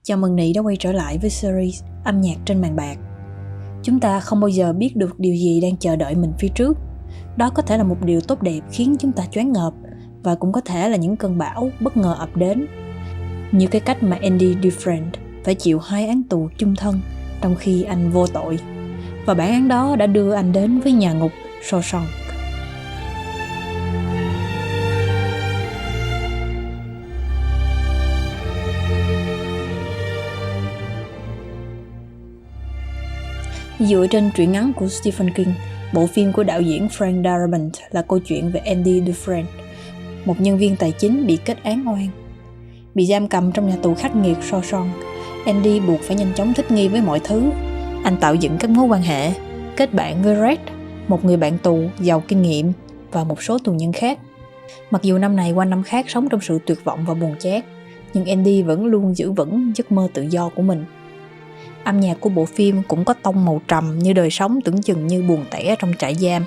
Chào mừng Nị đã quay trở lại với series âm nhạc trên màn bạc. Chúng ta không bao giờ biết được điều gì đang chờ đợi mình phía trước. Đó có thể là một điều tốt đẹp khiến chúng ta choáng ngợp, và cũng có thể là những cơn bão bất ngờ ập đến. Như cái cách mà Andy Dufresne phải chịu 2 án tù chung thân trong khi anh vô tội. Và bản án đó đã đưa anh đến với nhà ngục Shawshank. Dựa trên truyện ngắn của Stephen King, bộ phim của đạo diễn Frank Darabont là câu chuyện về Andy Dufresne, một nhân viên tài chính bị kết án oan. Bị giam cầm trong nhà tù khắc nghiệt Shawshank, Andy buộc phải nhanh chóng thích nghi với mọi thứ. Anh tạo dựng các mối quan hệ, kết bạn với Red, một người bạn tù giàu kinh nghiệm, và một số tù nhân khác. Mặc dù năm này qua năm khác sống trong sự tuyệt vọng và buồn chát, nhưng Andy vẫn luôn giữ vững giấc mơ tự do của mình. Âm nhạc của bộ phim cũng có tông màu trầm như đời sống tưởng chừng như buồn tẻ trong trại giam.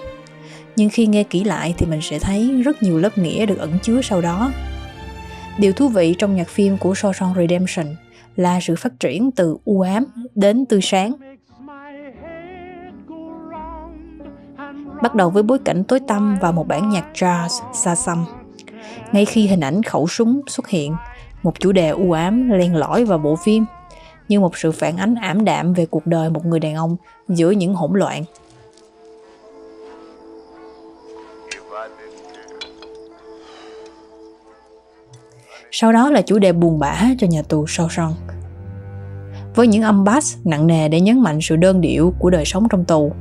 Nhưng khi nghe kỹ lại thì mình sẽ thấy rất nhiều lớp nghĩa được ẩn chứa sau đó. Điều thú vị trong nhạc phim của Shawshank Redemption là sự phát triển từ u ám đến tươi sáng. Bắt đầu với bối cảnh tối tăm và một bản nhạc jazz xa xăm. Ngay khi hình ảnh khẩu súng xuất hiện, một chủ đề u ám len lỏi vào bộ phim, như một sự phản ánh ảm đạm về cuộc đời một người đàn ông giữa những hỗn loạn. Sau đó là chủ đề buồn bã cho nhà tù Shawshank, với những âm bass nặng nề để nhấn mạnh sự đơn điệu của đời sống trong tù,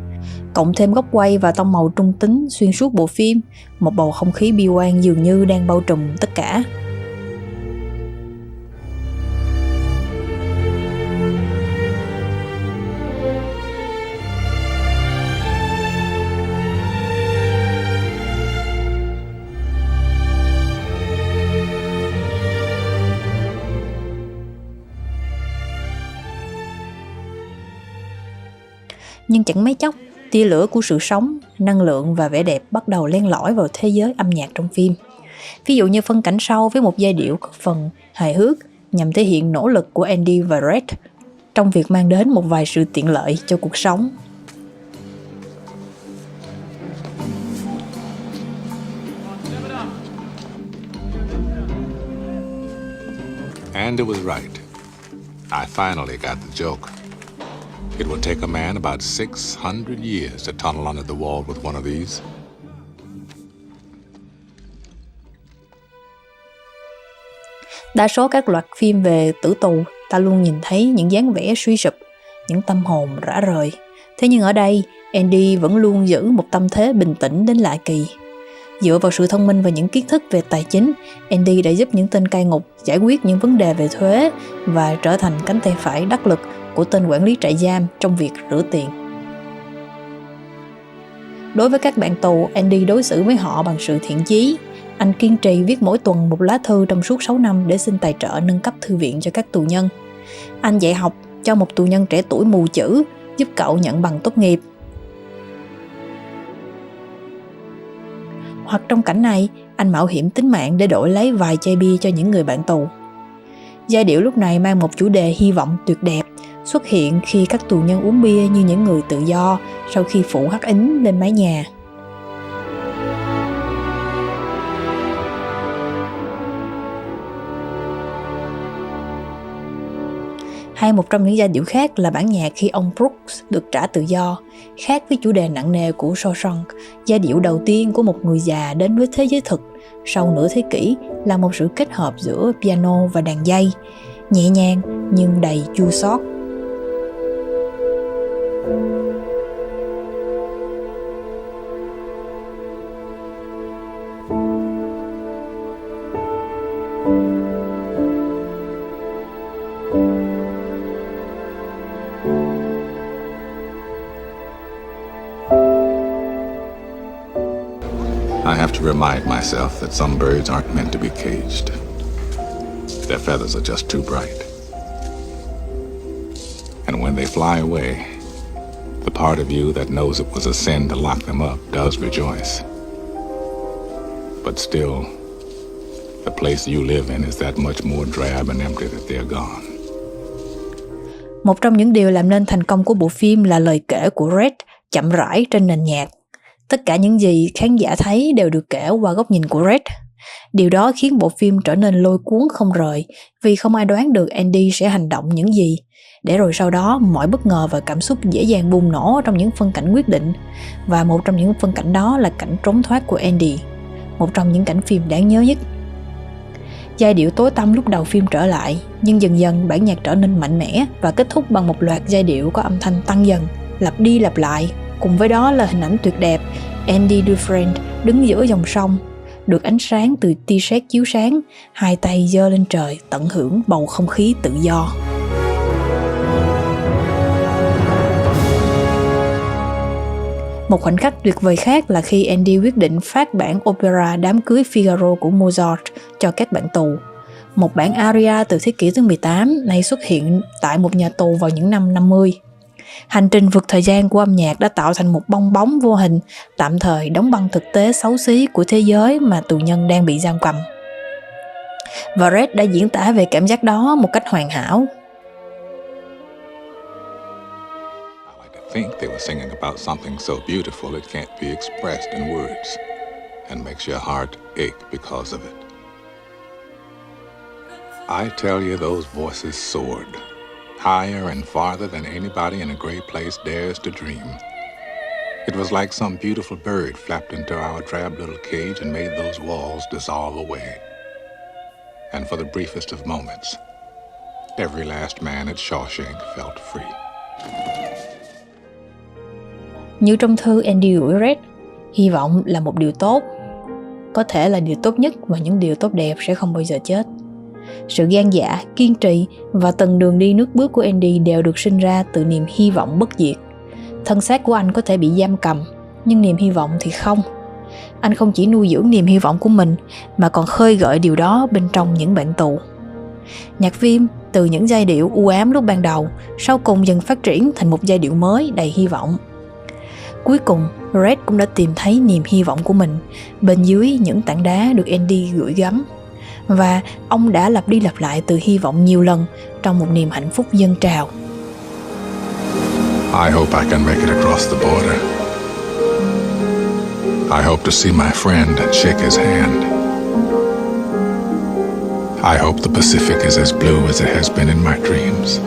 cộng thêm góc quay và tông màu trung tính xuyên suốt bộ phim, một bầu không khí bi quan dường như đang bao trùm tất cả. Nhưng chẳng mấy chốc, tia lửa của sự sống, năng lượng và vẻ đẹp bắt đầu len lỏi vào thế giới âm nhạc trong phim. Ví dụ như phân cảnh sau với một giai điệu có phần hài hước nhằm thể hiện nỗ lực của Andy và Red trong việc mang đến một vài sự tiện lợi cho cuộc sống. Andy was right. I finally got the joke. It will take a man about 600 years to tunnel under the wall with one of these. Đa số các loạt phim về tử tù, ta luôn nhìn thấy những dáng vẻ suy sụp, những tâm hồn rã rời. Thế nhưng ở đây, Andy vẫn luôn giữ một tâm thế bình tĩnh đến lạ kỳ. Dựa vào sự thông minh và những kiến thức về tài chính, Andy đã giúp những tên cai ngục giải quyết những vấn đề về thuế và trở thành cánh tay phải đắc lực của tên quản lý trại giam trong việc rửa tiền. Đối với các bạn tù, Andy đối xử với họ bằng sự thiện chí. Anh kiên trì viết mỗi tuần một lá thư trong suốt 6 năm để xin tài trợ nâng cấp thư viện cho các tù nhân. Anh dạy học cho một tù nhân trẻ tuổi mù chữ, giúp cậu nhận bằng tốt nghiệp. Hoặc trong cảnh này, anh mạo hiểm tính mạng để đổi lấy vài chai bia cho những người bạn tù. Giai điệu lúc này mang một chủ đề hy vọng tuyệt đẹp, xuất hiện khi các tù nhân uống bia như những người tự do sau khi phủ hắc ính lên mái nhà. Hay một trong những giai điệu khác là bản nhạc khi ông Brooks được trả tự do. Khác với chủ đề nặng nề của Shawshank, giai điệu đầu tiên của một người già đến với thế giới thực sau nửa thế kỷ là một sự kết hợp giữa piano và đàn dây, nhẹ nhàng nhưng đầy chua xót. I have to remind myself that some birds aren't meant to be caged. Their feathers are just too bright. And when they fly away, the part of you that knows it was a sin to lock them up does rejoice. But still, the place you live in is that much more drab and empty that they're gone. Một trong những điều làm nên thành công của bộ phim là lời kể của Red chậm rãi trên nền nhạc. Tất cả những gì khán giả thấy đều được kể qua góc nhìn của Red. Điều đó khiến bộ phim trở nên lôi cuốn không rời vì không ai đoán được Andy sẽ hành động những gì. Để rồi sau đó mọi bất ngờ và cảm xúc dễ dàng bùng nổ trong những phân cảnh quyết định. Và một trong những phân cảnh đó là cảnh trốn thoát của Andy, một trong những cảnh phim đáng nhớ nhất. Giai điệu tối tăm lúc đầu phim trở lại, nhưng dần dần bản nhạc trở nên mạnh mẽ và kết thúc bằng một loạt giai điệu có âm thanh tăng dần, lặp đi lặp lại. Cùng với đó là hình ảnh tuyệt đẹp, Andy Dufresne đứng giữa dòng sông, được ánh sáng từ tia sét chiếu sáng, hai tay giơ lên trời tận hưởng bầu không khí tự do. Một khoảnh khắc tuyệt vời khác là khi Andy quyết định phát bản opera Đám cưới Figaro của Mozart cho các bạn tù. Một bản aria từ thế kỷ thứ 18 nay xuất hiện tại một nhà tù vào những năm 50. Hành trình vượt thời gian của âm nhạc đã tạo thành một bong bóng vô hình, tạm thời đóng băng thực tế xấu xí của thế giới mà tù nhân đang bị giam cầm. Và Red đã diễn tả về cảm giác đó một cách hoàn hảo. I think they were singing about something so beautiful it can't be expressed in words, and makes your heart ache because of it. I tell you, those voices soared, higher and farther than anybody in a great place dares to dream. It was like some beautiful bird flapped into our drab little cage and made those walls dissolve away. And for the briefest of moments, every last man at Shawshank felt free. Như trong thư Andy gửi Red, hy vọng là một điều tốt, có thể là điều tốt nhất và những điều tốt đẹp sẽ không bao giờ chết. Sự gan dạ, kiên trì và từng đường đi nước bước của Andy đều được sinh ra từ niềm hy vọng bất diệt. Thân xác của anh có thể bị giam cầm, nhưng niềm hy vọng thì không. Anh không chỉ nuôi dưỡng niềm hy vọng của mình, mà còn khơi gợi điều đó bên trong những bạn tù. Nhạc phim từ những giai điệu u ám lúc ban đầu, sau cùng dần phát triển thành một giai điệu mới đầy hy vọng. Cuối cùng, Red cũng đã tìm thấy niềm hy vọng của mình bên dưới những tảng đá được Andy gửi gắm. Và ông đã lặp đi lặp lại từ hy vọng nhiều lần trong một niềm hạnh phúc dâng trào. I hope I can make it across the border. I hope to see my friend and shake his hand. I hope the Pacific is as blue as it has been in my dreams.